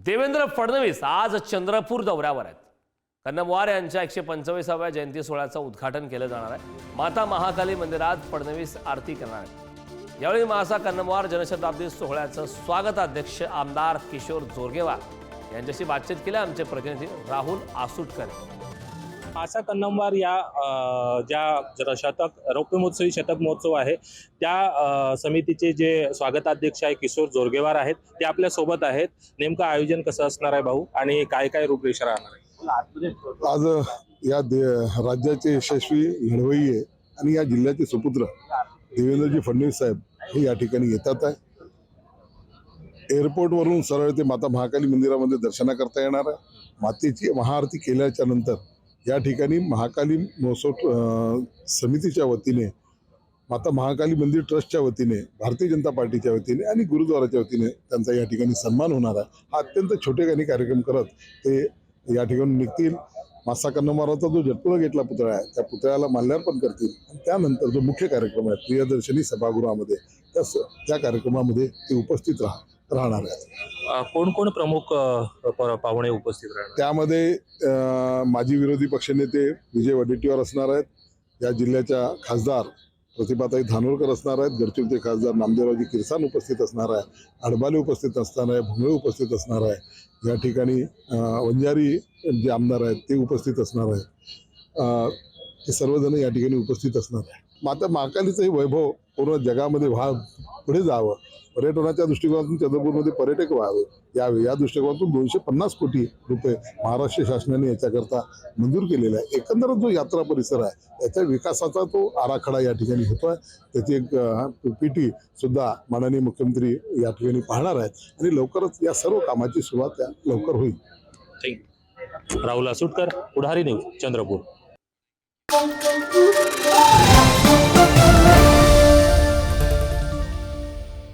देवेंद्र फडणवीस आज चंद्रपूर दौऱ्यावर आहेत। कन्नमवार यांच्या 145व्या जयंती सोहळ्याचं उद्घाटन केलं जाणार आहे। माता महाकाली मंदिरात फडणवीस आरती करणार आहेत। यावेळी महासा कन्नमवार जनशताब्दी सोहळ्याचं स्वागताध्यक्ष आमदार किशोर जोरगेवार यांच्याशी बातचीत केली आमचे प्रतिनिधी राहुल आसुटकर। महासा कन्नमवार या ज्या रौप्य महोत्सवी शतक महोत्सव आहे त्या समितीचे जे स्वागताध्यक्ष आहे किशोर जोरगेवार आहेत, ते आपल्या सोबत आहेत। नेमकं आयोजन कसं असणार आहे भाऊ आणि काय काय रूपरेषा राहणार आहे? आज या राज्याचे यशस्वी लढवय्ये आणि या जिल्ह्याचे सुपुत्र देवेंद्रजी फडणवीस साहेब हे या ठिकाणी येतात आहे। एअरपोर्ट वरून सरळ ते माता महाकाली मंदिरामध्ये दर्शनाकरता येणार आहे। मातेची महाआरती केल्याच्या नंतर या ठिकाणी महाकाली महोत्सव समितीच्या वतीने, माता महाकाली मंदिर ट्रस्टच्या वतीने, भारतीय जनता पार्टीच्या वतीने आणि गुरुद्वाराच्या वतीने त्यांचा या ठिकाणी सन्मान होणार आहे। हा अत्यंत छोटेखानी कार्यक्रम करत ते या ठिकाणी निघतील। महासा कन्नमवारचा जो जटपुरा गेटला पुतळा आहे त्या पुतळ्याला माल्यार्पण करतील आणि त्यानंतर जो मुख्य कार्यक्रम आहे प्रियदर्शनी सभागृहामध्ये त्या कार्यक्रमामध्ये ते उपस्थित राहणार आहेत। कोण कोण प्रमुख पाहुणे उपस्थित राहणार? त्यामध्ये माजी विरोधी पक्षनेते विजय वडेट्टीवार असणार आहेत। या जिल्ह्याच्या खासदार प्रतिभाताई धानोरकर असणार आहेत। गडचिरोलीचे खासदार नामदेवरावजी किरसान उपस्थित असणार आहे। अडबाले उपस्थित असणार आहे। भोंगळे उपस्थित असणार आहे। या ठिकाणी वंजारी जे आमदार आहेत ते उपस्थित असणार आहेत। हे सर्वजण या ठिकाणी उपस्थित असणार आहे। माता महाकालीचंही वैभव पूर्ण जगामध्ये पुढे जावं, पर्यटनाच्या दृष्टिकोनातून चंद्रपूरमध्ये पर्यटक यावे या दृष्टिकोनातून 250 कोटी रुपये महाराष्ट्र शासनाने याच्याकरता मंजूर केलेला आहे। एकंदरच जो यात्रा परिसर आहे याच्या विकासाचा तो आराखडा या ठिकाणी होतोय। त्याची एक पीटी सुद्धा माननीय मुख्यमंत्री या ठिकाणी पाहणार आहेत आणि लवकरच या सर्व कामाची सुरुवात लवकर होईल। राहुल आसुटकर, पुढारी न्यूज, चंद्रपूर।